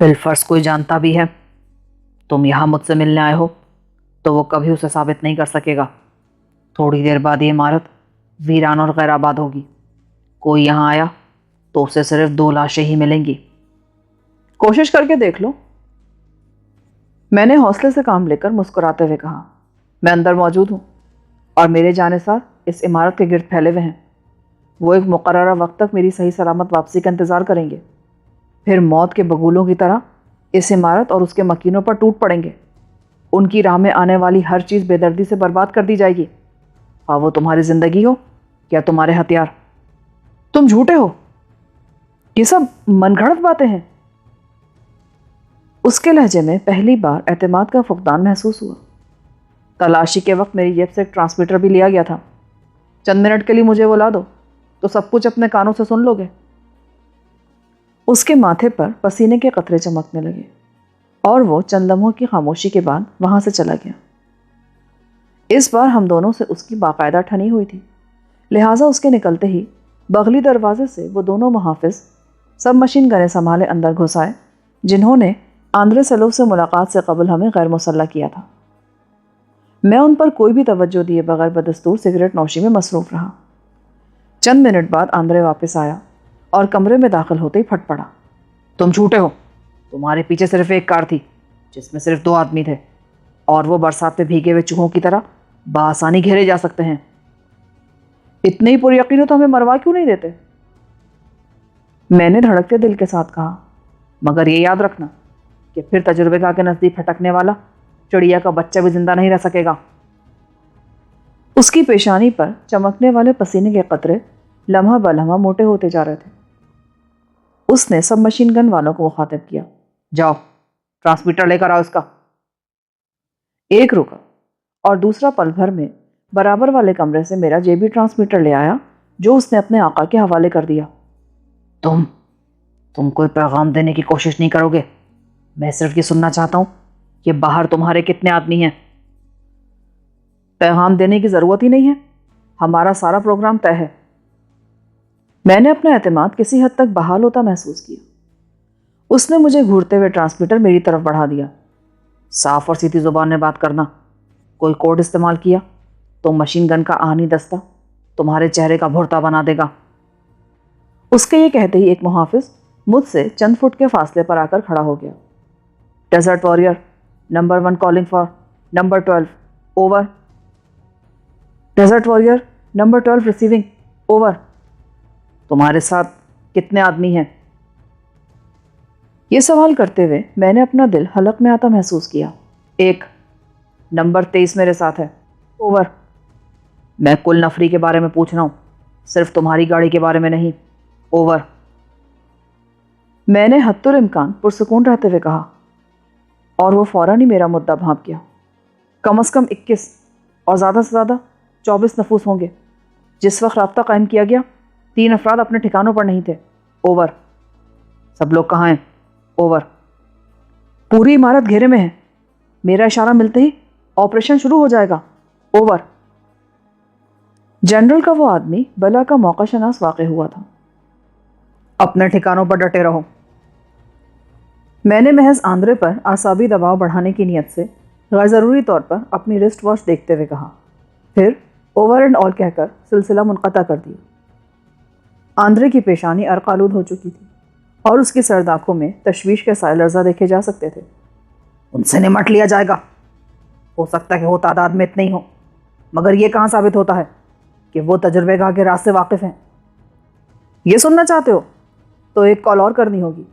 بالفرض کوئی جانتا بھی ہے تم یہاں مجھ سے ملنے آئے ہو تو وہ کبھی اسے ثابت نہیں کر سکے گا۔ تھوڑی دیر بعد یہ عمارت ویران اور غیر آباد ہوگی۔ کوئی یہاں آیا تو اسے صرف 2 لاشیں ہی ملیں گی۔ کوشش کر کے دیکھ لو، میں نے حوصلے سے کام لے کر مسکراتے ہوئے کہا۔ میں اندر موجود ہوں اور میرے جانثار اس عمارت کے گرد پھیلے ہوئے ہیں۔ وہ ایک مقررہ وقت تک میری صحیح سلامت واپسی کا انتظار کریں گے، پھر موت کے بگولوں کی طرح اس عمارت اور اس کے مکینوں پر ٹوٹ پڑیں گے۔ ان کی راہ میں آنے والی ہر چیز بے دردی سے برباد کر دی جائے گی، خواہ وہ تمہاری زندگی ہو یا تمہارے ہتھیار۔ تم جھوٹے ہو، یہ سب من گھڑت باتیں ہیں۔ اس کے لہجے میں پہلی بار اعتماد کا فقدان محسوس ہوا۔ تلاشی کے وقت میری جیب سے ایک ٹرانسمیٹر بھی لیا گیا تھا۔ چند منٹ کے لیے مجھے وہ لا دو تو سب کچھ اپنے کانوں سے سن لو گے۔ اس کے ماتھے پر پسینے کے قطرے چمکنے لگے اور وہ چند لمحوں کی خاموشی کے بعد وہاں سے چلا گیا۔ اس بار ہم دونوں سے اس کی باقاعدہ ٹھنی ہوئی تھی، لہٰذا اس کے نکلتے ہی بغلی دروازے سے وہ دونوں محافظ سب مشین گنیں سنبھالے اندر گھس آئے جنہوں نے آندرے سلوف سے ملاقات سے قبل ہمیں غیر مسلح کیا تھا۔ میں ان پر کوئی بھی توجہ دیے بغیر بدستور سگریٹ نوشی میں مصروف رہا۔ چند منٹ بعد آندرے واپس آیا اور کمرے میں داخل ہوتے ہی پھٹ پڑا۔ تم جھوٹے ہو، تمہارے پیچھے صرف ایک کار تھی جس میں صرف 2 آدمی تھے، اور وہ برسات میں بھیگے ہوئے چوہوں کی طرح بآسانی گھیرے جا سکتے ہیں۔ اتنے ہی پر یقین ہو تو ہمیں مروا کیوں نہیں دیتے؟ میں نے دھڑکتے دل کے ساتھ کہا، مگر یہ یاد رکھنا کہ پھر تجربے گاہ کے نزدیک پھٹکنے والا چڑیا کا بچہ بھی زندہ نہیں رہ سکے گا۔ اس کی پیشانی پر چمکنے والے پسینے کے قطرے لمحہ بلمحہ موٹے ہوتے جا رہے تھے۔ اس نے سب مشین گن والوں کو مخاطب کیا، جاؤ ٹرانسمیٹر لے کر آؤ اس کا۔ ایک رکا اور دوسرا پل بھر میں برابر والے کمرے سے میرا جیبی ٹرانسمیٹر لے آیا جو اس نے اپنے آقا کے حوالے کر دیا۔ تم کوئی پیغام دینے کی کوشش نہیں کرو گے؟ میں صرف یہ سننا چاہتا ہوں کہ باہر تمہارے کتنے آدمی ہیں۔ پیغام دینے کی ضرورت ہی نہیں ہے، ہمارا سارا پروگرام طے ہے۔ میں نے اپنا اعتماد کسی حد تک بحال ہوتا محسوس کیا۔ اس نے مجھے گھورتے ہوئے ٹرانسمیٹر میری طرف بڑھا دیا۔ صاف اور سیدھی زبان میں بات کرنا، کوئی کوڈ استعمال کیا تو مشین گن کا آہنی دستہ تمہارے چہرے کا بھرتا بنا دے گا۔ اس کے یہ کہتے ہی ایک محافظ مجھ سے چند فٹ کے فاصلے پر آ کر کھڑا ہو گیا۔ Desert warrior number 1 calling for number 12 over. Desert warrior number 12 receiving over. تمہارے ساتھ کتنے آدمی ہیں؟ یہ سوال کرتے ہوئے میں نے اپنا دل حلق میں آتا محسوس کیا۔ 1 نمبر 23 میرے ساتھ ہے اوور۔ میں کل نفری کے بارے میں پوچھ رہا ہوں، صرف تمہاری گاڑی کے بارے میں نہیں اوور۔ میں نے حتی الامکان پرسکون رہتے ہوئے کہا اور وہ فوراً ہی میرا مدعا بھانپ گیا۔ کم از کم 21 اور زیادہ سے زیادہ 24 نفوس ہوں گے۔ جس وقت رابطہ قائم کیا گیا 3 افراد اپنے ٹھکانوں پر نہیں تھے اوور۔ سب لوگ کہاں ہیں اوور؟ پوری عمارت گھیرے میں ہے، میرا اشارہ ملتے ہی آپریشن شروع ہو جائے گا اوور۔ جنرل کا وہ آدمی بلا کا موقع شناس واقع ہوا تھا۔ اپنے ٹھکانوں پر ڈٹے رہو۔ میں نے محض آندرے پر اعصابی دباؤ بڑھانے کی نیت سے غیر ضروری طور پر اپنی رسٹ واچ دیکھتے ہوئے کہا، پھر اوور اینڈ آل کہہ کر سلسلہ منقطع کر دیا۔ آندرے کی پیشانی عرق آلود ہو چکی تھی اور اس کی سرد آنکھوں میں تشویش کے سائے لرزہ دیکھے جا سکتے تھے۔ ان سے نمٹ لیا جائے گا، ہو سکتا ہے کہ وہ تعداد میں اتنے ہی ہوں، مگر یہ کہاں ثابت ہوتا ہے کہ وہ تجربے گاہ کے راز سے واقف ہیں؟ یہ سننا چاہتے ہو تو ایک کال اور کرنی ہوگی۔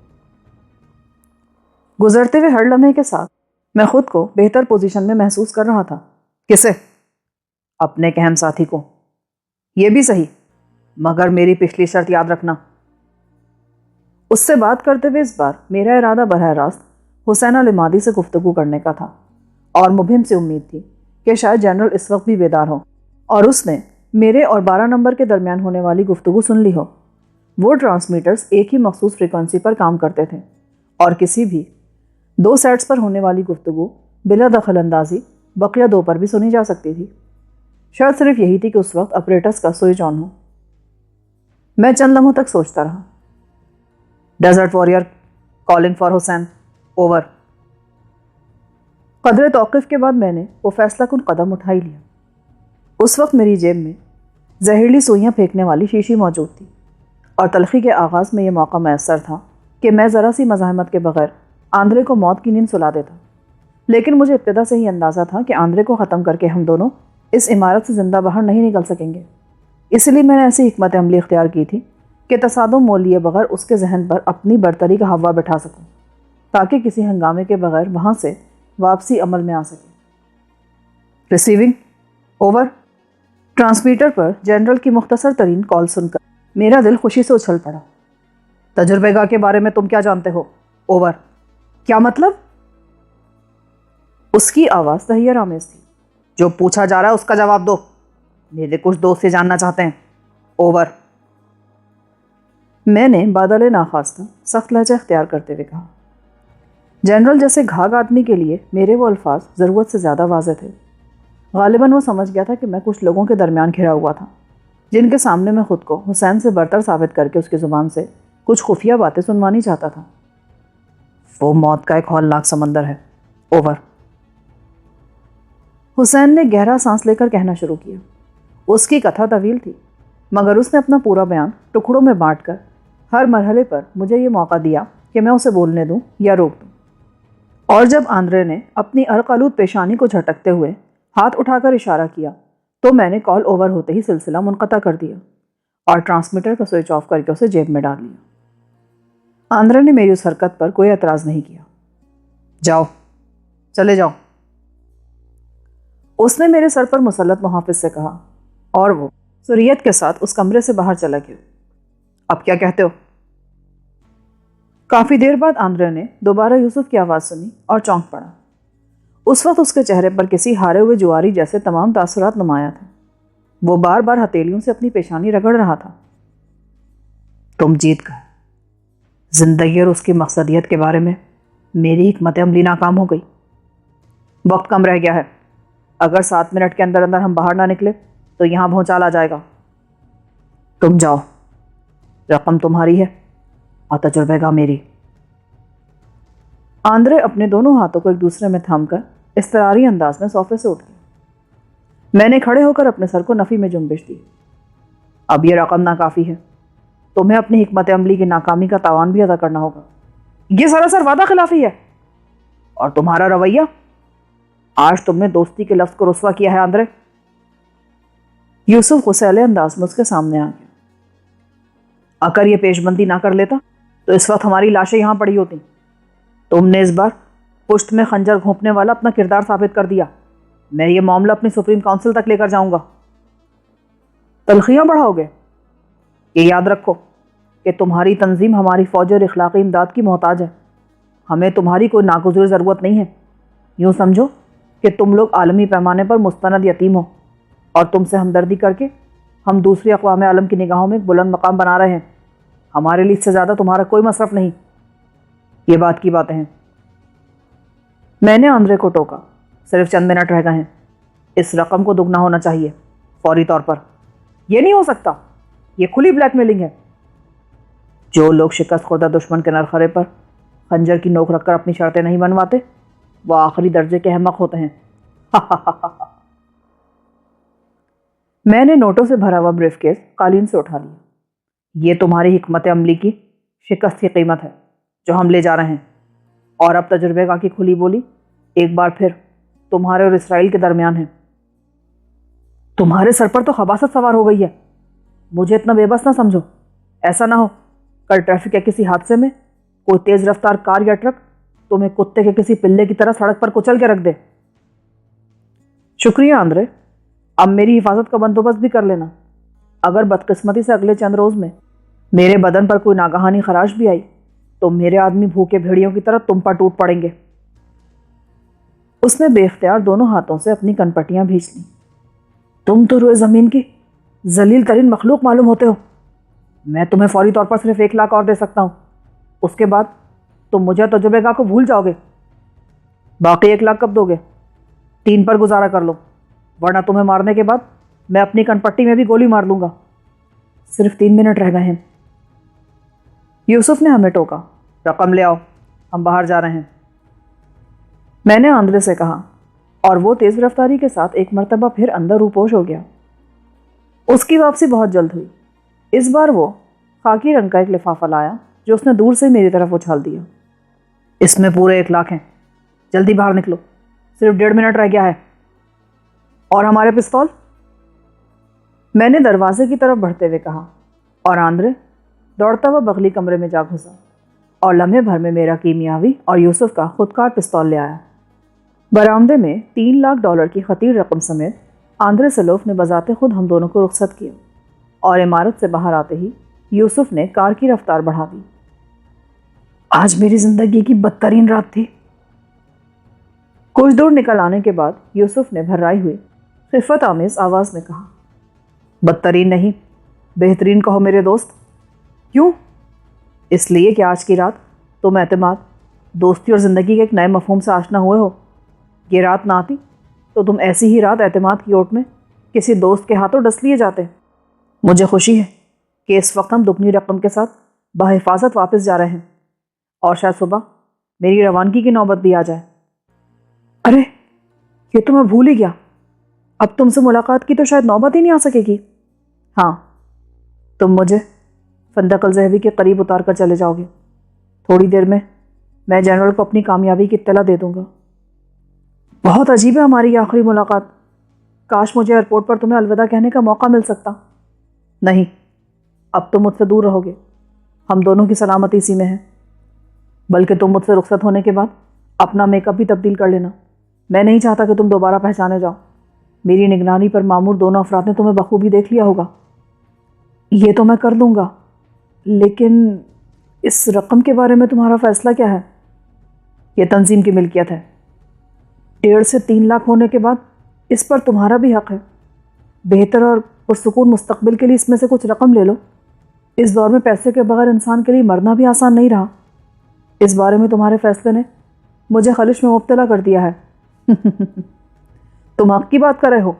گزرتے ہوئے ہر لمحے کے ساتھ میں خود کو بہتر پوزیشن میں محسوس کر رہا تھا۔ کسے؟ اپنے ایک اہم ساتھی کو۔ یہ بھی صحیح، مگر میری پچھلی شرط یاد رکھنا۔ اس سے بات کرتے ہوئے اس بار میرا ارادہ براہ راست حسین العمادی سے گفتگو کرنے کا تھا، اور مبہم سے امید تھی کہ شاید جنرل اس وقت بھی بیدار ہو اور اس نے میرے اور 12 نمبر کے درمیان ہونے والی گفتگو سن لی ہو۔ وہ ٹرانسمیٹرز ایک ہی مخصوص فریکوینسی پر کام کرتے تھے اور کسی بھی 2 سیٹس پر ہونے والی گفتگو بلا دخل اندازی بقیہ 2 پر بھی سنی جا سکتی تھی۔ شرط صرف یہی تھی کہ اس وقت اپریٹس کا سوئچ آن ہو۔ میں چند لمحوں تک سوچتا رہا۔ Desert warrior calling for Hussain, over. قدر توقف کے بعد میں نے وہ فیصلہ کن قدم اٹھا ہی لیا۔ اس وقت میری جیب میں زہریلی سوئیاں پھینکنے والی شیشی موجود تھی، اور تلخی کے آغاز میں یہ موقع میسر تھا کہ میں ذرا سی مزاحمت کے بغیر آندرے کو موت کی نیند سلا دیتا۔ لیکن مجھے ابتدا سے ہی اندازہ تھا کہ آندرے کو ختم کر کے ہم دونوں اس عمارت سے زندہ باہر نہیں نکل سکیں گے۔ اس لیے میں نے ایسی حکمت عملی اختیار کی تھی کہ تصادم مول لیے بغیر اس کے ذہن پر اپنی برتری کا ہوا بٹھا سکوں، تاکہ کسی ہنگامے کے بغیر وہاں سے واپسی عمل میں آ سکے۔ Receiving, over. ٹرانسمیٹر پر جنرل کی مختصر ترین کال سن کر میرا دل خوشی سے اچھل پڑا۔ تجربے گاہ کے بارے میں تم کیا جانتے ہو؟ اوور۔ کیا مطلب؟ اس کی آواز تحیر آمیز تھی۔ جو پوچھا جا رہا ہے اس کا جواب دو، میرے کچھ دوست یہ جاننا چاہتے ہیں۔ اوور۔ میں نے بادل ناخواستہ سخت لہجہ اختیار کرتے ہوئے کہا۔ جنرل جیسے گھاگ آدمی کے لیے میرے وہ الفاظ ضرورت سے زیادہ واضح تھے۔ غالباً وہ سمجھ گیا تھا کہ میں کچھ لوگوں کے درمیان گھرا ہوا تھا، جن کے سامنے میں خود کو حسین سے برتر ثابت کر کے اس کی زبان سے کچھ خفیہ باتیں سنوانی چاہتا تھا۔ وہ موت کا ایک ہولناک سمندر ہے۔ اوور۔ حسین نے گہرا سانس لے کر کہنا شروع کیا۔ اس کی کتھا طویل تھی، مگر اس نے اپنا پورا بیان ٹکڑوں میں بانٹ کر ہر مرحلے پر مجھے یہ موقع دیا کہ میں اسے بولنے دوں یا روک دوں۔ اور جب آندرے نے اپنی عرق-آلود پیشانی کو جھٹکتے ہوئے ہاتھ اٹھا کر اشارہ کیا تو میں نے کال اوور ہوتے ہی سلسلہ منقطع کر دیا اور ٹرانسمیٹر کا سوئچ آف کر کے اسے جیب میں ڈال لیا۔ آندرے نے میری اس حرکت پر کوئی اعتراض نہیں کیا۔ جاؤ، چلے جاؤ، اس نے میرے سر پر مسلط محافظ سے کہا، اور وہ سریت کے ساتھ اس کمرے سے باہر چلا گیا۔ اب کیا کہتے ہو؟ کافی دیر بعد آندرے نے دوبارہ یوسف کی آواز سنی اور چونک پڑا۔ اس وقت اس کے چہرے پر کسی ہارے ہوئے جواری جیسے تمام تاثرات نمایاں تھے۔ وہ بار بار ہتھیلیوں سے اپنی پیشانی رگڑ رہا تھا۔ تم جیت گئے۔ زندگی اور اس کی مقصدیت کے بارے میں میری حکمت عملی ناکام ہو گئی۔ وقت کم رہ گیا ہے۔ اگر 7 منٹ کے اندر اندر ہم باہر نہ نکلے تو یہاں بھونچال آ جائے گا۔ تم جاؤ، رقم تمہاری ہے اور تجربے گاہ میری۔ آندرے اپنے دونوں ہاتھوں کو ایک دوسرے میں تھام کر اضطراری انداز میں صوفے سے اٹھ گیا۔ میں نے کھڑے ہو کر اپنے سر کو نفی میں جنبش دی۔ اب یہ رقم ناکافی ہے، تمہیں اپنی حکمت عملی کی ناکامی کا تاوان بھی ادا کرنا ہوگا۔ یہ سراسر وعدہ خلافی ہے۔ اور تمہارا رویہ؟ آج تم نے دوستی کے لفظ کو رسوا کیا ہے آندرے۔ یوسف غصیلے انداز میں اس کے سامنے آ گیا۔ اگر یہ پیش بندی نہ کر لیتا تو اس وقت ہماری لاشیں یہاں پڑی ہوتی۔ تم نے اس بار پشت میں خنجر گھونپنے والا اپنا کردار ثابت کر دیا۔ میں یہ معاملہ اپنی سپریم کونسل تک لے کر جاؤں گا۔ تلخیاں بڑھاؤ گے؟ یہ یاد رکھو کہ تمہاری تنظیم ہماری فوج اور اخلاقی امداد کی محتاج ہے۔ ہمیں تمہاری کوئی ناگزیر ضرورت نہیں ہے۔ یوں سمجھو کہ تم لوگ عالمی پیمانے پر مستند یتیم ہو، اور تم سے ہمدردی کر کے ہم دوسری اقوام عالم کی نگاہوں میں ایک بلند مقام بنا رہے ہیں۔ ہمارے لیے اس سے زیادہ تمہارا کوئی مصرف نہیں۔ یہ بات کی باتیں ہیں۔ میں نے آندرے کو ٹوکا۔ صرف چند منٹ رہ گئے ہیں۔ اس رقم کو دگنا ہونا چاہیے، فوری طور پر۔ یہ نہیں ہو سکتا، یہ کھلی بلیک میلنگ ہے۔ جو لوگ شکست خوردہ دشمن کے نرخرے پر خنجر کی نوک رکھ کر اپنی شرطیں نہیں منواتے وہ آخری درجے کے احمق ہوتے ہیں۔ میں نے نوٹوں سے بھرا ہوا بریف کیس قالین سے اٹھا لیا۔ یہ تمہاری حکمت عملی کی شکست کی قیمت ہے جو ہم لے جا رہے ہیں، اور اب تجربے گاہ کی کھلی بولی ایک بار پھر تمہارے اور اسرائیل کے درمیان ہے۔ تمہارے سر پر تو خباثت سوار ہو گئی ہے۔ مجھے اتنا بے بس نہ سمجھو۔ ایسا نہ ہو کل ٹریفک کے کسی حادثے میں کوئی تیز رفتار کار یا ٹرک تمہیں کتے کے کسی پلے کی طرح سڑک پر کچل کے رکھ دے۔ شکریہ آندرے، اب میری حفاظت کا بندوبست بھی کر لینا۔ اگر بدقسمتی سے اگلے چند روز میں میرے بدن پر کوئی ناگہانی خراش بھی آئی تو میرے آدمی بھوکے بھیڑیوں کی طرح تم پر ٹوٹ پڑیں گے۔ اس نے بے اختیار دونوں ہاتھوں سے اپنی کنپٹیاں بھیج لیں۔ تم تو روئے زمین کی ذلیل ترین مخلوق معلوم ہوتے ہو۔ میں تمہیں فوری طور پر صرف 1 لاکھ اور دے سکتا ہوں۔ اس کے بعد تم مجھے تجربے گاہ کو بھول جاؤ گے۔ باقی 1 لاکھ کب دو گے؟ 3 پر گزارا کر لو، ورنہ تمہیں مارنے کے بعد میں اپنی کنپٹی میں بھی گولی مار لوں گا۔ صرف 3 منٹ رہ گئے ہیں۔ یوسف نے ہمیں ٹوکا۔ رقم لے آؤ۔ ہم باہر جا رہے ہیں، میں نے آندرے سے کہا، اور وہ تیز رفتاری کے ساتھ ایک مرتبہ پھر اندر روپوش ہو گیا۔ اس کی واپسی بہت جلد ہوئی۔ اس بار وہ خاکی رنگ کا ایک لفافہ لایا جو اس نے دور سے میری طرف اچھال دیا۔ اس میں پورے 1 لاکھ ہیں، جلدی باہر نکلو، صرف 1.5 منٹ رہ گیا ہے۔ اور ہمارے پستول؟ میں نے دروازے کی طرف بڑھتے ہوئے کہا، اور آندرے دوڑتا ہوا بغلی کمرے میں جا گھسا اور لمحے بھر میں میرا کیمیاوی اور یوسف کا خودکار پستول لے آیا۔ برآمدے میں $3 لاکھ کی خطیر رقم سمیت آندرے سلوف نے بذات خود ہم دونوں کو رخصت کیا، اور عمارت سے باہر آتے ہی یوسف نے کار کی رفتار بڑھا دی۔ آج میری زندگی کی بدترین رات تھی۔ کچھ دور نکل آنے کے بعد یوسف نے بھررائی ہوئی خفت آمیز آواز میں کہا، بدترین نہیں، بہترین کہو میرے دوست۔ کیوں؟ اس لیے کہ آج کی رات تم اعتماد، دوستی اور زندگی کے ایک نئے مفہوم سے آشنا ہوئے ہو۔ یہ رات نہ آتی تو تم ایسی ہی رات اعتماد کی اوٹ میں کسی دوست کے ہاتھوں ڈس لیے جاتے۔ مجھے خوشی ہے کہ اس وقت ہم دگنی رقم کے ساتھ بحفاظت واپس جا رہے ہیں، اور شاید صبح میری روانگی کی نوبت بھی آ جائے۔ ارے یہ تو میں بھول ہی گیا، اب تم سے ملاقات کی تو شاید نوبت ہی نہیں آ سکے گی۔ ہاں، تم مجھے فندق الذهبی کے قریب اتار کر چلے جاؤ گے۔ تھوڑی دیر میں جنرل کو اپنی کامیابی کی اطلاع دے دوں گا۔ بہت عجیب ہے ہماری یہ آخری ملاقات۔ کاش مجھے ایئرپورٹ پر تمہیں الوداع کہنے کا موقع مل سکتا۔ نہیں، اب تم مجھ سے دور رہو گے، ہم دونوں کی سلامتی اسی میں ہے۔ بلکہ تم مجھ سے رخصت ہونے کے بعد اپنا میک اپ بھی تبدیل کر لینا، میں نہیں چاہتا کہ تم دوبارہ پہچانے جاؤ۔ میری نگرانی پر معمور دونوں افراد نے تمہیں بخوبی دیکھ لیا ہوگا۔ یہ تو میں کر دوں گا، لیکن اس رقم کے بارے میں تمہارا فیصلہ کیا ہے؟ یہ تنظیم کی ملکیت ہے، 1.5 سے 3 لاکھ ہونے کے بعد اس پر تمہارا بھی حق ہے۔ بہتر اور پرسکون مستقبل کے لیے اس میں سے کچھ رقم لے لو۔ اس دور میں پیسے کے بغیر انسان کے لیے مرنا بھی آسان نہیں رہا۔ اس بارے میں تمہارے فیصلے نے مجھے خلش میں مبتلا کر دیا ہے۔ تم حق کی بات کر رہے ہو؟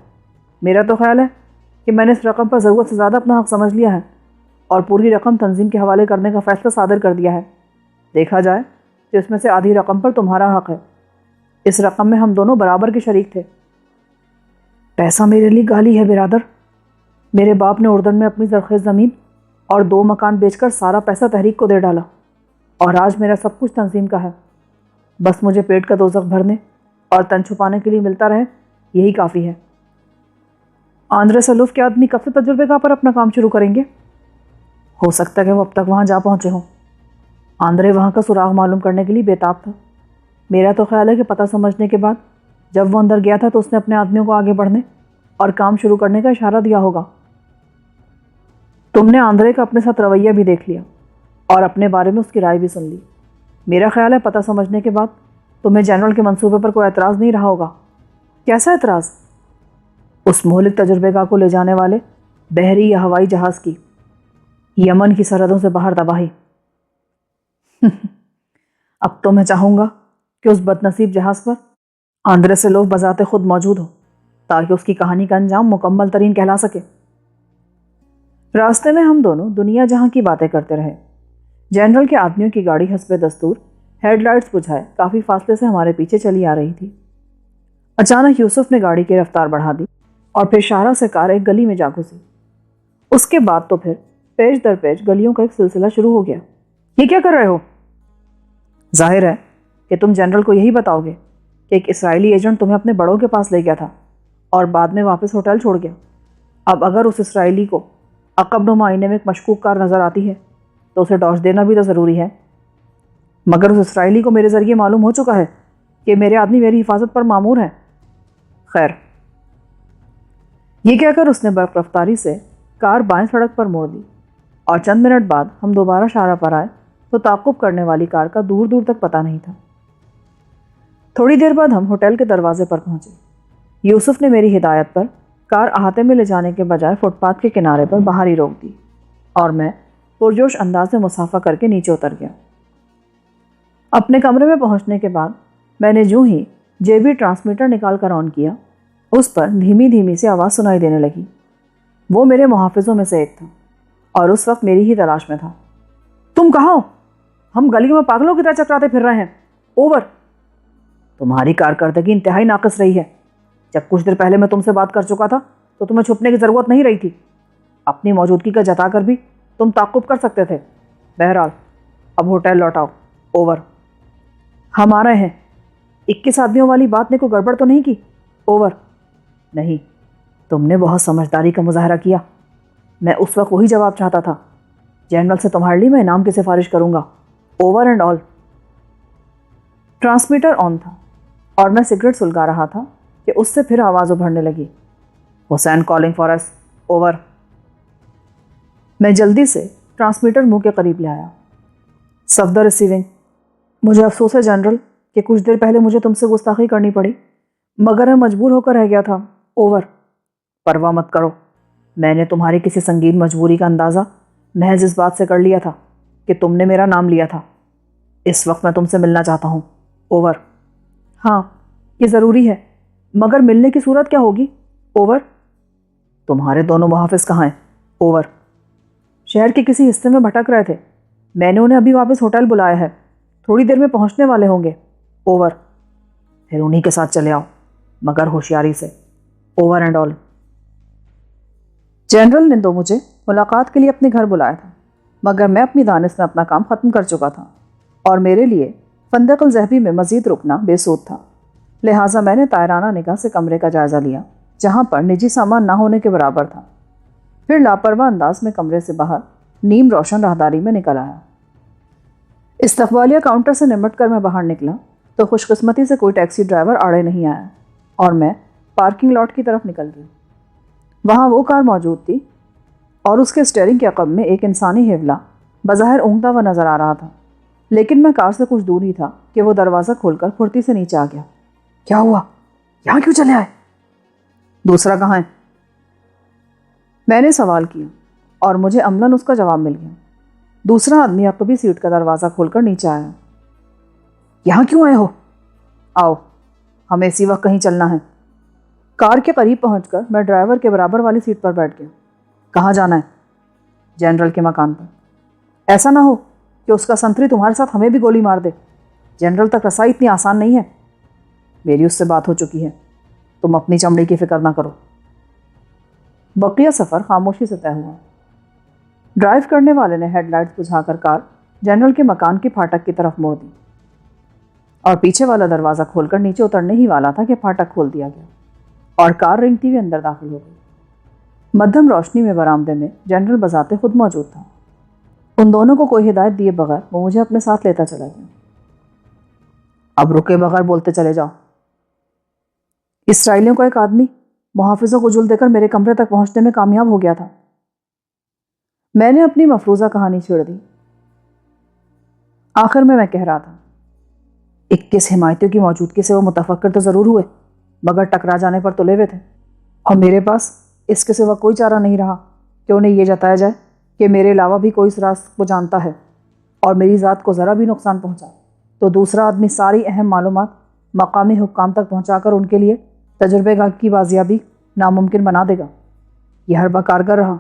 میرا تو خیال ہے کہ میں نے اس رقم پر ضرورت سے زیادہ اپنا حق سمجھ لیا ہے اور پوری رقم تنظیم کے حوالے کرنے کا فیصلہ صادر کر دیا ہے۔ دیکھا جائے تو اس میں سے آدھی رقم پر تمہارا حق ہے۔ اس رقم میں ہم دونوں برابر کے شریک تھے۔ پیسہ میرے لیے گالی ہے برادر۔ میرے باپ نے اردن میں اپنی زرخیز زمین اور 2 مکان بیچ کر سارا پیسہ تحریک کو دے ڈالا، اور آج میرا سب کچھ تنظیم کا ہے۔ بس مجھے پیٹ کا دوزخ بھرنے اور تن چھپانے کے لیے ملتا رہے، یہی کافی ہے۔ آندرے سلوف کے آدمی کب سے تجربے گاہ پر اپنا کام شروع کریں گے؟ ہو سکتا ہے کہ وہ اب تک وہاں جا پہنچے ہوں۔ آندرے وہاں کا سراغ معلوم کرنے کے لیے بیتاب تھا۔ میرا تو خیال ہے کہ پتہ سمجھنے کے بعد جب وہ اندر گیا تھا تو اس نے اپنے آدمیوں کو آگے بڑھنے اور کام شروع کرنے کا اشارہ دیا ہوگا۔ تم نے آندرے کا اپنے ساتھ رویہ بھی دیکھ لیا اور اپنے بارے میں اس کی رائے بھی سن لی۔ میرا خیال ہے پتہ سمجھنے کے بعد تمہیں جنرل کے منصوبے پر کوئی اعتراض نہیں رہا ہوگا۔ کیسا اعتراض؟ اس مہلک تجربے گاہ کو لے جانے والے بحری یا ہوائی جہاز کی یمن کی سرحدوں سے باہر تباہی۔ اب تو میں چاہوں گا کہ اس بد نصیب جہاز پر آندرے سلوف بذات خود موجود ہو تاکہ اس کی کہانی کا انجام مکمل ترین کہلا سکے۔ راستے میں ہم دونوں دنیا جہاں کی باتیں کرتے رہے۔ جنرل کے آدمیوں کی گاڑی حسب دستور ہیڈ لائٹس بجھائے کافی فاصلے سے ہمارے پیچھے چلی آ رہی تھی۔ اچانک یوسف نے گاڑی کی رفتار بڑھا دی اور پھر اشارہ سے کار ایک گلی میں جا گھسی۔ اس کے بعد تو پھر پیچ در پیچ گلیوں کا ایک سلسلہ شروع ہو گیا۔ یہ کیا کر رہے ہو؟ ظاہر ہے کہ تم جنرل کو یہی بتاؤ گے کہ ایک اسرائیلی ایجنٹ تمہیں اپنے بڑوں کے پاس لے گیا تھا اور بعد میں واپس ہوٹل چھوڑ گیا۔ اب اگر اس اسرائیلی کو عقب نما آئینے میں ایک مشکوک کار نظر آتی ہے تو اسے ڈاش دینا بھی تو ضروری ہے۔ مگر اس اسرائیلی کو میرے ذریعے معلوم ہو چکا ہے کہ میرے آدمی میری حفاظت پر مامور ہیں۔ خیر، یہ کہہ کر اس نے برق رفتاری سے کار بائیں سڑک پر موڑ دی اور چند منٹ بعد ہم دوبارہ شاہراہ پر آئے تو تعاقب کرنے والی کار کا دور دور تک پتہ نہیں تھا۔ تھوڑی دیر بعد ہم ہوٹل کے دروازے پر پہنچے۔ یوسف نے میری ہدایت پر کار احاطے میں لے جانے کے بجائے فٹ پاتھ کے کنارے پر باہر ہی روک دی اور میں پرجوش انداز میں مصافحہ کر کے نیچے اتر گیا۔ اپنے کمرے میں پہنچنے کے بعد میں نے جو ہی JB ٹرانسمیٹر نکال کر آن کیا، اس پر دھیمی دھیمی سی آواز سنائی دینے لگی۔ وہ میرے محافظوں میں سے ایک تھا اور اس وقت میری ہی تلاش میں تھا۔ تم کہاں ہو؟ ہم گلیوں میں پاگلوں کی طرح چکراتے پھر رہے ہیں. اوور. تمہاری کارکردگی انتہائی ناقص رہی ہے. جب کچھ دیر پہلے میں تم سے بات کر چکا تھا تو تمہیں چھپنے کی ضرورت نہیں رہی تھی. اپنی موجودگی کا جتا کر بھی تم تعاقب کر سکتے تھے. بہرحال اب ہوٹل لوٹاؤ. اوور. ہم آ رہے ہیں. 21 آدمیوں والی بات نے کوئی گڑبڑ تو نہیں کی؟ اوور. نہیں، تم نے بہت سمجھداری کا مظاہرہ کیا. میں اس وقت وہی جواب چاہتا تھا. جنرل سے تمہارے لیے میں انعام کی سفارش کروں گا. Over and all. Transmitter on تھا اور میں سگریٹ سلگا رہا تھا کہ اس سے پھر آواز ابھرنے لگی. حسین کالنگ فار اس. اوور. میں جلدی سے ٹرانسمیٹر منہ کے قریب لے آیا. صفدر ریسیونگ. مجھے افسوس ہے جنرل کہ کچھ دیر پہلے مجھے تم سے گستاخی کرنی پڑی، مگر میں مجبور ہو کر رہ گیا تھا. اوور. پرواہ مت کرو، میں نے تمہاری کسی سنگین مجبوری کا اندازہ محض اس بات سے کر لیا تھا کہ تم نے میرا نام لیا تھا. اس وقت میں تم سے ملنا چاہتا ہوں. اوور. ہاں، یہ ضروری ہے، مگر ملنے کی صورت کیا ہوگی؟ اوور. تمہارے دونوں محافظ کہاں ہیں؟ اوور. شہر کے کسی حصے میں بھٹک رہے تھے. میں نے انہیں ابھی واپس ہوٹل بلایا ہے، تھوڑی دیر میں پہنچنے والے ہوں گے. اوور. پھر انہی کے ساتھ چلے آؤ، مگر ہوشیاری سے. Over and all. جنرل نے تو مجھے ملاقات کے لیے اپنے گھر بلایا تھا، مگر میں اپنی دانش میں اپنا کام ختم کر چکا تھا اور میرے لیے فندق الذہبی میں مزید رکنا بے سود تھا. لہٰذا میں نے طائرانہ نگاہ سے کمرے کا جائزہ لیا جہاں پر نجی سامان نہ ہونے کے برابر تھا. پھر لاپرواہ انداز میں کمرے سے باہر نیم روشن راہداری میں نکل آیا. استقبالیہ کاؤنٹر سے نمٹ کر میں باہر نکلا تو خوش قسمتی سے کوئی ٹیکسی ڈرائیور آڑے نہیں آیا اور میں پارکنگ لاٹ کی طرف نکل گئی. وہاں وہ کار موجود تھی اور اس کے اسٹیئرنگ کے عقب میں ایک انسانی حیولہ بظاہر اونگتا ہوا نظر آ رہا تھا، لیکن میں کار سے کچھ دور ہی تھا کہ وہ دروازہ کھول کر پھرتی سے نیچے آ گیا. کیا ہوا؟ یہاں کیوں چلے آئے؟ دوسرا کہاں ہے؟ میں نے سوال کیا اور مجھے عملاً اس کا جواب مل گیا. دوسرا آدمی عقبی سیٹ کا دروازہ کھول کر نیچے آیا. یہاں کیوں آئے ہو؟ آؤ، ہمیں اسی وقت کہیں چلنا ہے. کار کے قریب پہنچ کر میں ڈرائیور کے برابر والی سیٹ پر بیٹھ گیا. کہاں جانا ہے؟ جنرل کے مکان پر. ایسا نہ ہو کہ اس کا سنتری تمہارے ساتھ ہمیں بھی گولی مار دے. جنرل تک رسائی اتنی آسان نہیں ہے. میری اس سے بات ہو چکی ہے، تم اپنی چمڑی کی فکر نہ کرو. بقیہ سفر خاموشی سے طے ہوا. ڈرائیو کرنے والے نے ہیڈ لائٹس بجھا کر کار جنرل کے مکان کے پھاٹک کی طرف موڑ دی اور پیچھے والا دروازہ کھول کر نیچے اترنے ہی والا تھا کہ پھاٹک کھول دیا گیا اور کار رینگتی ہوئی اندر داخل ہو گئی. مدھم روشنی میں برآمدے میں جنرل بذات خود موجود تھا. ان دونوں کو کوئی ہدایت دیے بغیر وہ مجھے اپنے ساتھ لیتا چلا گیا. اب رکے بغیر بولتے چلے جاؤ. اسرائیلیوں کا ایک آدمی محافظوں کو جل دے کر میرے کمرے تک پہنچنے میں کامیاب ہو گیا تھا. میں نے اپنی مفروضہ کہانی چھیڑ دی. آخر میں کہہ رہا تھا 21 حمایتیوں کی موجودگی سے وہ متفکر تو ضرور ہوئے، مگر ٹکرا جانے پر تلے ہوئے تھے اور میرے پاس اس کے سوا کوئی چارہ نہیں رہا کہ انہیں یہ جتایا جائے کہ میرے علاوہ بھی کوئی اس راز کو جانتا ہے اور میری ذات کو ذرا بھی نقصان پہنچا تو دوسرا آدمی ساری اہم معلومات مقامی حکام تک پہنچا کر ان کے لیے تجربے گاہ کی بازیابی ناممکن بنا دے گا. یہ حربہ کارگر رہا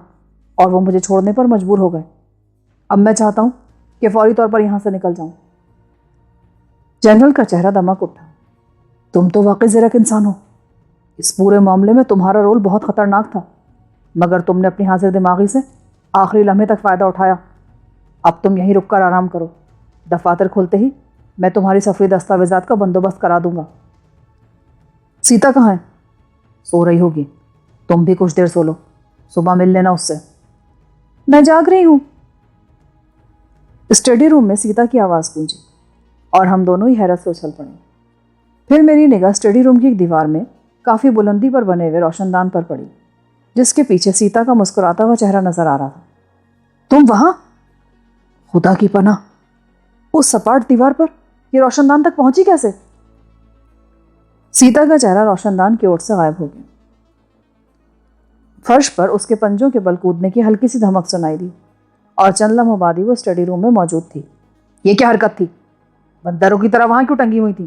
اور وہ مجھے چھوڑنے پر مجبور ہو گئے. اب میں چاہتا ہوں کہ فوری طور پر یہاں سے نکل جاؤں. جنرل کا چہرہ دمک اٹھا. تم تو واقعی زیرک انسان ہو. اس پورے معاملے میں تمہارا رول بہت خطرناک تھا، مگر تم نے اپنی حاضر دماغی سے آخری لمحے تک فائدہ اٹھایا. اب تم یہیں رک کر آرام کرو. دفاتر کھلتے ہی میں تمہاری سفری دستاویزات کا بندوبست کرا دوں گا. سیتا کہاں ہے؟ سو رہی ہوگی. تم بھی کچھ دیر سو لو، صبح مل لینا اس سے. میں جاگ رہی ہوں. اسٹڈی روم میں سیتا کی آواز گونجی اور ہم دونوں ہی حیرت سے اچھل پڑے. پھر میری نگاہ اسٹڈی روم کی ایک دیوار میں کافی بلندی پر بنے ہوئے روشن دان پر پڑی جس کے پیچھے سیتا کا مسکراتا ہوا چہرہ نظر آ رہا تھا. تم وہاں؟ خدا کی پناہ، اس سپاٹ دیوار پر یہ روشن دان تک پہنچی کیسے؟ سیتا کا چہرہ روشن دان کی اوٹ سے غائب ہو گیا. فرش پر اس کے پنجوں کے بل کودنے کی ہلکی سی دھمک سنائی دی اور چند لمحوں بعد ہی وہ اسٹڈی روم میں موجود تھی. یہ کیا حرکت تھی؟ بندروں کی طرح وہاں کیوں ٹنگی ہوئی تھی؟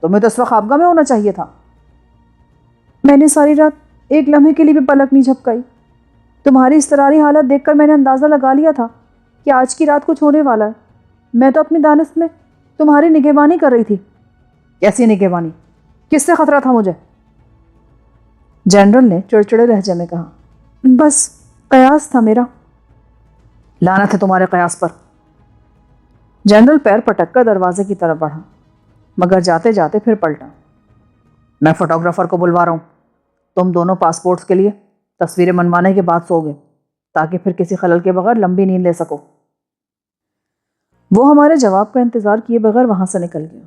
تمہیں تو اس وقت خوابگاہ میں ہونا چاہیے تھا. میں نے ساری رات ایک لمحے کے لیے بھی پلک نہیں جھپکائی. تمہاری اضطراری حالت دیکھ کر میں نے اندازہ لگا لیا تھا کہ آج کی رات کچھ ہونے والا ہے، میں تو اپنی دانست میں تمہاری نگہبانی کر رہی تھی۔ کیسی نگہبانی؟ کس سے خطرہ تھا مجھے؟ جنرل نے چڑچڑے لہجے میں کہا، بس قیاس تھا میرا۔ لعنت ہے تمہارے قیاس پر۔ جنرل پیر پٹک کر دروازے کی طرف بڑھا، مگر جاتے جاتے پھر پلٹا۔ میں فوٹوگرافر کو بلوا رہا ہوں، تم دونوں پاسپورٹس کے لیے تصویریں منوانے کے بعد سو گے تاکہ پھر کسی خلل کے بغیر لمبی نیند لے سکو۔ وہ ہمارے جواب کا انتظار کیے بغیر وہاں سے نکل گیا۔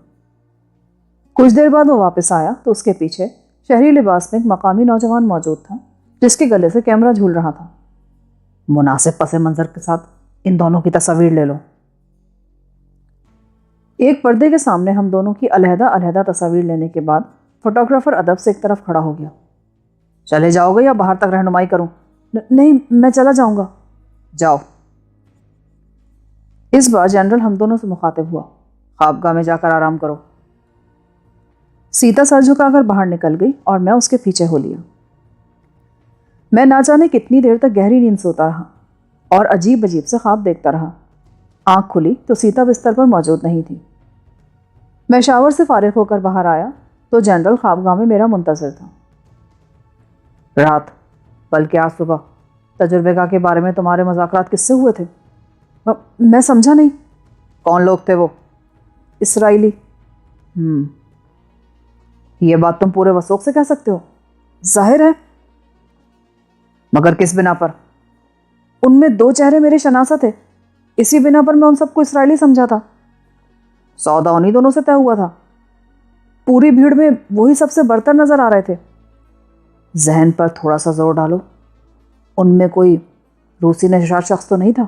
کچھ دیر بعد وہ واپس آیا تو اس کے پیچھے شہری لباس میں ایک مقامی نوجوان موجود تھا جس کے گلے سے کیمرہ جھول رہا تھا۔ مناسب پس منظر کے ساتھ ان دونوں کی تصاویر لے لو۔ ایک پردے کے سامنے ہم دونوں کی علیحدہ علیحدہ تصاویر لینے کے بعد فوٹوگرافر ادب سے ایک طرف کھڑا ہو گیا۔ چلے جاؤ گے یا باہر تک رہنمائی کروں؟ نہیں، میں چلا جاؤں گا۔ جاؤ۔ اس بار جنرل ہم دونوں سے مخاطب ہوا، خوابگاہ میں جا کر آرام کرو۔ سیتا سر جھکا کر باہر نکل گئی اور میں اس کے پیچھے ہو لیا۔ میں نہ جانے کتنی دیر تک گہری نیند سوتا رہا اور عجیب عجیب سے خواب دیکھتا رہا۔ آنکھ کھلی تو سیتا بستر پر موجود نہیں تھی۔ میں شاور سے فارغ ہو کر باہر آیا تو جنرل خوابگاہ میں میرا منتظر تھا۔ رات بلکہ آج صبح تجربے گاہ کے بارے میں تمہارے مذاکرات کس سے ہوئے تھے؟ میں سمجھا نہیں۔ کون لوگ تھے وہ؟ اسرائیلی۔ یہ بات تم پورے وثوق سے کہہ سکتے ہو؟ ظاہر ہے۔ مگر کس بنا پر؟ ان میں 2 چہرے میرے شناسا تھے، اسی بنا پر میں ان سب کو اسرائیلی سمجھا تھا۔ سودا انہی دونوں سے طے ہوا تھا۔ پوری بھیڑ میں وہی سب سے برتر نظر آ رہے تھے۔ ذہن پر تھوڑا سا زور ڈالو، ان میں کوئی روسی نژاد شخص تو نہیں تھا؟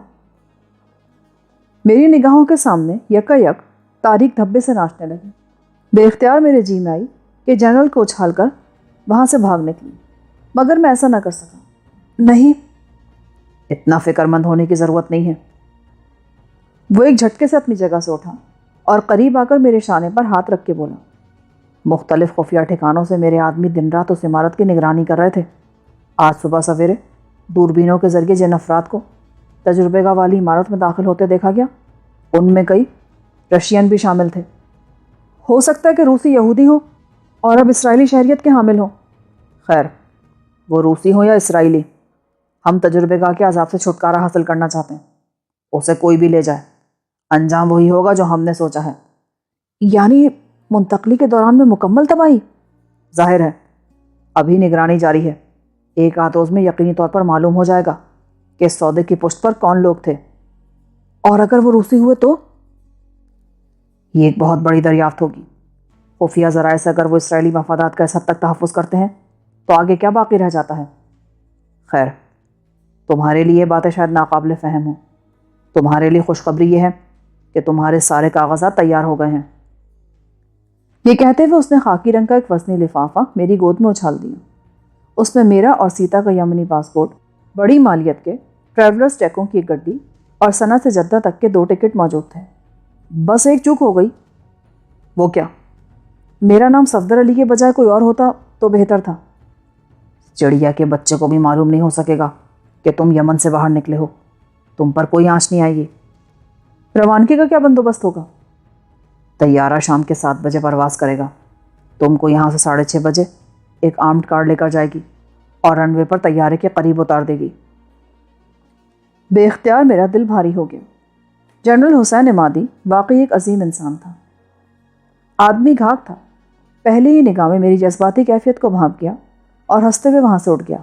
میری نگاہوں کے سامنے یکا یک تاریک دھبے سے ناچنے لگے۔ بے اختیار میرے جی میں آئی کہ جنرل کو اچھال کر وہاں سے بھاگ نکلی، مگر میں ایسا نہ کر سکا۔ نہیں، اتنا فکر مند ہونے کی ضرورت نہیں ہے۔ وہ ایک جھٹکے سے اپنی جگہ سے اٹھا اور قریب آ کر میرے شانے پر ہاتھ رکھ کے بولا، مختلف خفیہ ٹھکانوں سے میرے آدمی دن رات اس عمارت کی نگرانی کر رہے تھے۔ آج صبح سویرے دوربینوں کے ذریعے جن افراد کو تجربے گاہ والی عمارت میں داخل ہوتے دیکھا گیا، ان میں کئی رشین بھی شامل تھے۔ ہو سکتا ہے کہ روسی یہودی ہوں اور اب اسرائیلی شہریت کے حامل ہوں۔ خیر، وہ روسی ہوں یا اسرائیلی، ہم تجربے گاہ کے عذاب سے چھٹکارا حاصل کرنا چاہتے ہیں۔ اسے کوئی بھی لے جائے، انجام وہی ہوگا جو ہم نے سوچا ہے۔ یعنی منتقلی کے دوران میں مکمل تباہی؟ ظاہر ہے، ابھی نگرانی جاری ہے۔ ایک آدھ روز میں یقینی طور پر معلوم ہو جائے گا کہ اس سودے کی پشت پر کون لوگ تھے، اور اگر وہ روسی ہوئے تو یہ ایک بہت بڑی دریافت ہوگی۔ خفیہ ذرائع سے اگر وہ اسرائیلی مفادات کا اس حد تک تحفظ کرتے ہیں تو آگے کیا باقی رہ جاتا ہے؟ خیر، تمہارے لیے یہ باتیں شاید ناقابل فہم ہوں۔ تمہارے لیے خوشخبری یہ ہے کہ تمہارے سارے کاغذات تیار ہو گئے ہیں۔ یہ کہتے ہوئے اس نے خاکی رنگ کا ایک وزنی لفافہ میری گود میں اچھال دیا۔ اس میں میرا اور سیتا کا یمنی پاسپورٹ، بڑی مالیت کے ٹریولرز چیکوں کی ایک گڈی اور سنا سے جدہ تک کے 2 ٹکٹ موجود تھے۔ بس ایک چوک ہو گئی۔ وہ کیا؟ میرا نام صفدر علی کے بجائے کوئی اور ہوتا تو بہتر تھا۔ چڑیا کے بچے کو بھی معلوم نہیں ہو سکے گا کہ تم یمن سے باہر نکلے ہو۔ تم پر کوئی آنچ نہیں آئے گی۔ روانگی کا کیا بندوبست ہوگا؟ طیارہ شام کے 7 بجے پرواز کرے گا۔ تم کو یہاں سے 6:30 بجے ایک آرمڈ کار لے کر جائے گی اور رن وے پر طیارے کے قریب اتار دے گی۔ بے اختیار میرا دل بھاری ہو گیا۔ جنرل حسین عمادی واقعی ایک عظیم انسان تھا۔ آدمی گھاک تھا۔ پہلی ہی نگاہ میں میری جذباتی کیفیت کو بھانپ گیا اور ہنستے ہوئے وہاں سے اٹھ گیا۔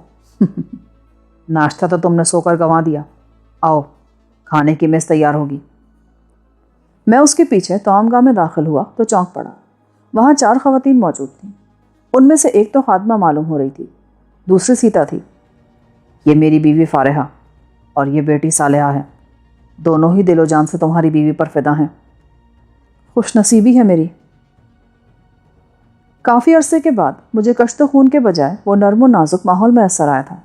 ناشتہ تو تم نے سو کر گنوا دیا، آؤ کھانے کی میز تیار ہوگی۔ میں اس کے پیچھے طعام گاہ میں داخل ہوا تو چونک پڑا۔ وہاں 4 خواتین موجود تھیں۔ ان میں سے ایک تو خادمہ معلوم ہو رہی تھی، دوسری سیتا تھی۔ یہ میری بیوی فارحہ اور یہ بیٹی صالحہ ہے۔ دونوں ہی دل و جان سے تمہاری بیوی پر فدا ہیں۔ خوش نصیبی ہے میری۔ کافی عرصے کے بعد مجھے کشت خون کے بجائے وہ نرم و نازک ماحول میسر آیا تھا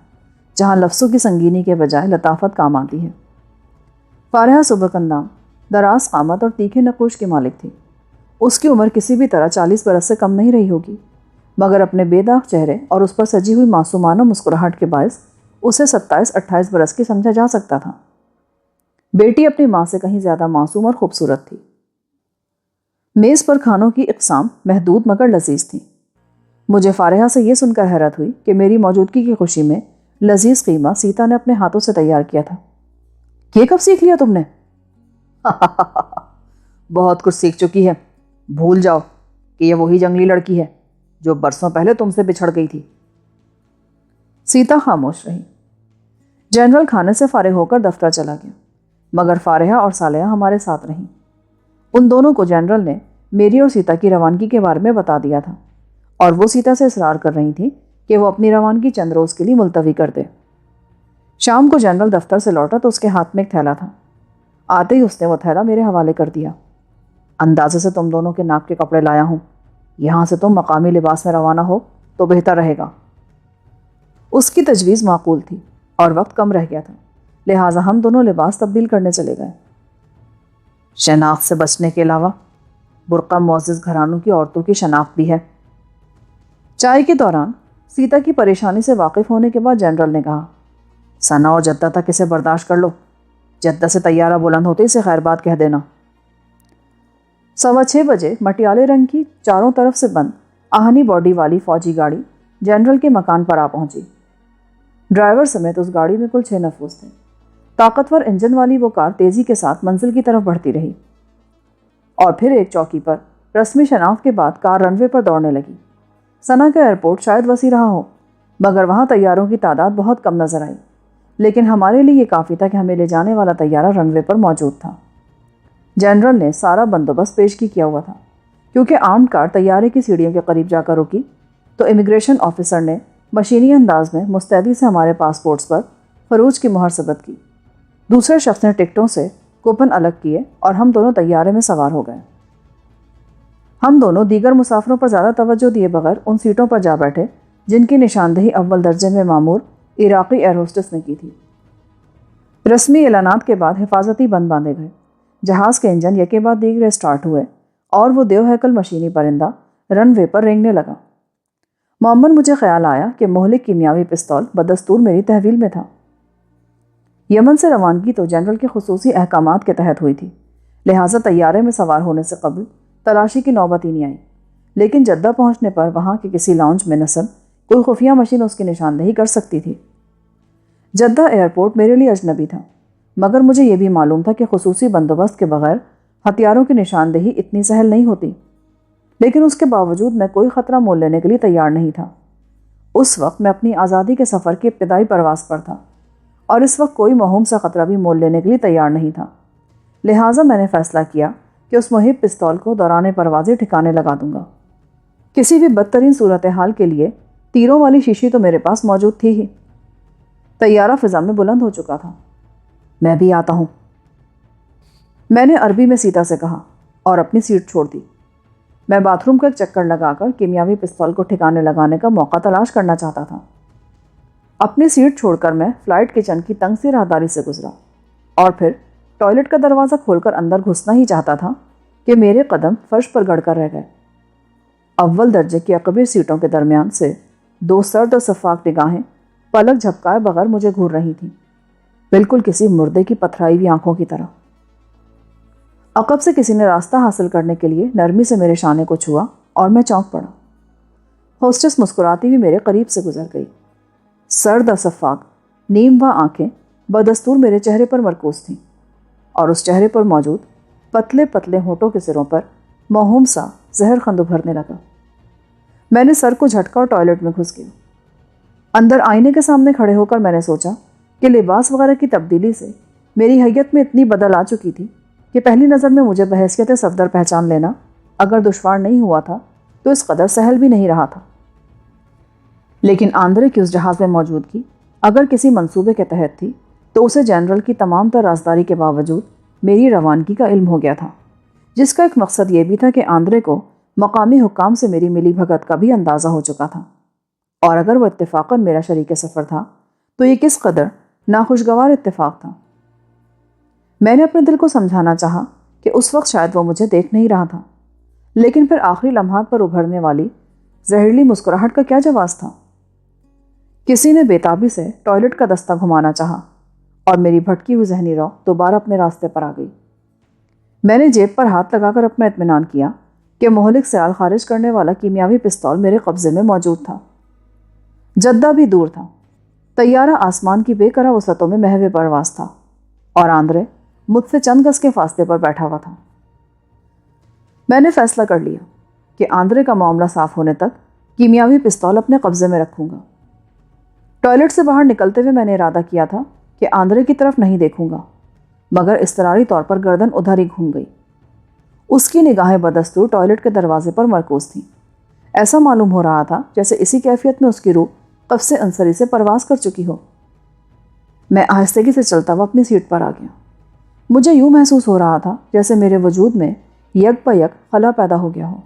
جہاں لفظوں کی سنگینی کے بجائے لطافت کام آتی ہے۔ فارحہ صبح اندام، دراز قامت اور تیکھے نقوش کی مالک تھی۔ اس کی عمر کسی بھی طرح 40 برس سے کم نہیں رہی ہوگی، مگر اپنے بے داغ چہرے اور اس پر سجی ہوئی معصومانہ مسکراہٹ کے باعث اسے 27-28 برس کی سمجھا جا سکتا تھا۔ بیٹی اپنی ماں سے کہیں زیادہ معصوم اور خوبصورت تھی۔ میز پر کھانوں کی اقسام محدود مگر لذیذ تھیں۔ مجھے فارحہ سے یہ سن کر حیرت ہوئی کہ میری موجودگی کی خوشی میں لذیذ قیمہ سیتا نے اپنے ہاتھوں سے تیار کیا تھا۔ یہ کب سیکھ لیا تم نے؟ بہت کچھ سیکھ چکی ہے، بھول جاؤ کہ یہ وہی جنگلی لڑکی ہے جو برسوں پہلے تم سے بچھڑ گئی تھی۔ سیتا خاموش رہی۔ جنرل کھانے سے فارغ ہو کر دفتر چلا گیا، مگر فارحہ اور صالحہ ہمارے ساتھ رہیں۔ ان دونوں کو جنرل نے میری اور سیتا کی روانگی کے بارے میں بتا دیا تھا، اور وہ سیتا سے اصرار کر رہی تھی کہ وہ اپنی روانگی چند روز کے لیے ملتوی کر دے۔ شام کو جنرل دفتر سے لوٹا تو اس کے ہاتھ میں ایک تھیلا تھا۔ آتے ہی اس نے وہ تھیلا میرے حوالے کر دیا۔ اندازے سے تم دونوں کے ناپ کے کپڑے لایا ہوں، یہاں سے تم مقامی لباس میں روانہ ہو تو بہتر رہے گا۔ اس کی تجویز معقول تھی اور وقت کم رہ گیا تھا، لہٰذا ہم دونوں لباس تبدیل کرنے چلے گئے۔ شناخت سے بچنے کے علاوہ برقع معزز گھرانوں کی عورتوں کی شناخت بھی ہے۔ چائے کے دوران سیتا کی پریشانی سے واقف ہونے کے بعد جنرل نے کہا، ثنا اور جدہ تک اسے برداشت کر لو، جدہ سے طیارہ بلند ہوتے اسے خیر بات کہہ دینا۔ 6:15 بجے مٹیالے رنگ کی چاروں طرف سے بند آہنی باڈی والی فوجی گاڑی جنرل کے مکان پر آ پہنچی۔ ڈرائیور سمیت اس گاڑی میں کل 6 نفوس تھے۔ طاقتور انجن والی وہ کار تیزی کے ساتھ منزل کی طرف بڑھتی رہی، اور پھر ایک چوکی پر رسمی شناخت کے بعد کار رن وے پر دوڑنے لگی۔ ثنا کا ایئرپورٹ شاید وسیع رہا ہو، مگر وہاں طیاروں کی تعداد بہت کم نظر آئی، لیکن ہمارے لیے یہ کافی تھا کہ ہمیں لے جانے والا طیارہ رن وے پر موجود تھا۔ جنرل نے سارا بندوبست پیشگی کیا ہوا تھا۔ کیونکہ آرمڈ کار طیارے کی سیڑھیوں کے قریب جا کر رکی تو امیگریشن آفیسر نے مشینی انداز میں مستعدی سے ہمارے پاسپورٹس پر فروج کی مہر ثبت کی۔ دوسرے شخص نے ٹکٹوں سے کوپن الگ کیے اور ہم دونوں طیارے میں سوار ہو گئے۔ ہم دونوں دیگر مسافروں پر زیادہ توجہ دیے بغیر ان سیٹوں پر جا بیٹھے جن کی نشاندہی اول درجے میں مامور عراقی ایئر ہوسٹس نے کی تھی۔ رسمی اعلانات کے بعد حفاظتی بند باندھے گئے، جہاز کے انجن یکے بعد دیگرے اسٹارٹ ہوئے اور وہ دیو ہیکل مشینی پرندہ رن وے پر رینگنے لگا۔ معمولاً مجھے خیال آیا کہ مہلک کیمیاوی پستول بدستور میری تحویل میں تھا۔ یمن سے روانگی تو جنرل کے خصوصی احکامات کے تحت ہوئی تھی، لہٰذا طیارے میں سوار ہونے سے قبل تلاشی کی نوبت ہی نہیں آئی، لیکن جدہ پہنچنے پر وہاں کے کسی لاؤنج میں نصب کوئی خفیہ مشین اس کی نشاندہی کر سکتی تھی۔ جدہ ایئرپورٹ میرے لیے اجنبی تھا، مگر مجھے یہ بھی معلوم تھا کہ خصوصی بندوبست کے بغیر ہتھیاروں کی نشاندہی اتنی سہل نہیں ہوتی، لیکن اس کے باوجود میں کوئی خطرہ مول لینے کے لیے تیار نہیں تھا۔ اس وقت میں اپنی آزادی کے سفر کی ابتدائی پرواز پر تھا، اور اس وقت کوئی موہوم سا خطرہ بھی مول لینے کے لیے تیار نہیں تھا، لہٰذا میں نے فیصلہ کیا کہ اس محب پستول کو دوران پروازی ٹھکانے لگا دوں گا۔ کسی بھی بدترین صورتحال کے لیے تیروں والی شیشی تو میرے پاس موجود تھی ہی۔ طیارہ فضا میں بلند ہو چکا تھا۔ میں بھی آتا ہوں، میں نے عربی میں سیتا سے کہا اور اپنی سیٹ چھوڑ دی۔ میں باتھ روم کا ایک چکر لگا کر کیمیاوی پستول کو ٹھکانے لگانے کا موقع تلاش کرنا چاہتا تھا۔ اپنی سیٹ چھوڑ کر میں فلائٹ کچن کی تنگ سی راہداری سے گزرا اور پھر ٹوائلٹ کا دروازہ کھول کر اندر گھسنا ہی چاہتا تھا کہ میرے قدم فرش پر گڑ کر رہ گئے۔ اول درجے کی عقبی سیٹوں کے درمیان سے 2 سرد اور شفاف نگاہیں پلک جھپکائے بغیر مجھے گھور رہی تھیں، بالکل کسی مردے کی پتھرائی ہوئی آنکھوں کی طرح۔ عقب سے کسی نے راستہ حاصل کرنے کے لیے نرمی سے میرے شانے کو چھوا اور میں چونک پڑا۔ ہوسٹس مسکراتی ہوئی میرے قریب سے گزر گئی۔ سرد اور شفاف نیم و آنکھیں بدستور میرے چہرے پر مرکوز تھیں، اور اس چہرے پر موجود پتلے پتلے ہونٹوں کے سروں پر موہوم سا زہر خند ابھرنے لگا۔ میں نے سر کو جھٹکا اور ٹوائلٹ میں گھس گیا۔ اندر آئینے کے سامنے کھڑے ہو کر میں نے سوچا کہ لباس وغیرہ کی تبدیلی سے میری حیت میں اتنی بدل آ چکی تھی کہ پہلی نظر میں مجھے بحیثیت صفدر پہچان لینا اگر دشوار نہیں ہوا تھا تو اس قدر سہل بھی نہیں رہا تھا۔ لیکن آندرے کی اس جہاز میں موجودگی اگر کسی منصوبے کے تحت تھی تو اسے جنرل کی تمام تر رازداری کے باوجود میری روانگی کا علم ہو گیا تھا، جس کا ایک مقصد یہ بھی تھا کہ آندرے کو مقامی حکام سے میری ملی بھگت کا بھی اندازہ ہو چکا تھا، اور اگر وہ اتفاقاً میرا شریک سفر تھا تو یہ کس قدر ناخوشگوار اتفاق تھا۔ میں نے اپنے دل کو سمجھانا چاہا کہ اس وقت شاید وہ مجھے دیکھ نہیں رہا تھا، لیکن پھر آخری لمحات پر ابھرنے والی زہریلی مسکراہٹ کا کیا جواز تھا؟ کسی نے بے تابی سے ٹوائلٹ کا دستہ گھمانا چاہا اور میری بھٹکی ہوئی ذہنی رو دوبارہ اپنے راستے پر آ گئی۔ میں نے جیب پر ہاتھ لگا کر اپنا اطمینان کیا کہ مہلک سیال خارج کرنے والا کیمیاوی پستول میرے قبضے میں موجود تھا۔ جدہ بھی دور تھا، طیارہ آسمان کی بے قرار وسعتوں میں محو پرواز تھا، اور آندرے مجھ سے چند گز کے فاصلے پر بیٹھا ہوا تھا۔ میں نے فیصلہ کر لیا کہ آندرے کا معاملہ صاف ہونے تک کیمیاوی پستول اپنے قبضے میں رکھوں گا۔ ٹوائلٹ سے باہر نکلتے ہوئے میں نے ارادہ کیا تھا کہ آندرے کی طرف نہیں دیکھوں گا، مگر اضطراری طور پر گردن ادھر ہی گھوم گئی۔ اس کی نگاہیں بدستور ٹوائلٹ کے دروازے پر مرکوز تھیں۔ ایسا معلوم ہو رہا تھا جیسے اسی کیفیت میں اس کی روح قفس انصری سے پرواز کر چکی ہو۔ میں آہستگی سے چلتا ہوا اپنی سیٹ پر آ گیا۔ مجھے یوں محسوس ہو رہا تھا جیسے میرے وجود میں یک پا یک خلا پیدا ہو گیا ہو۔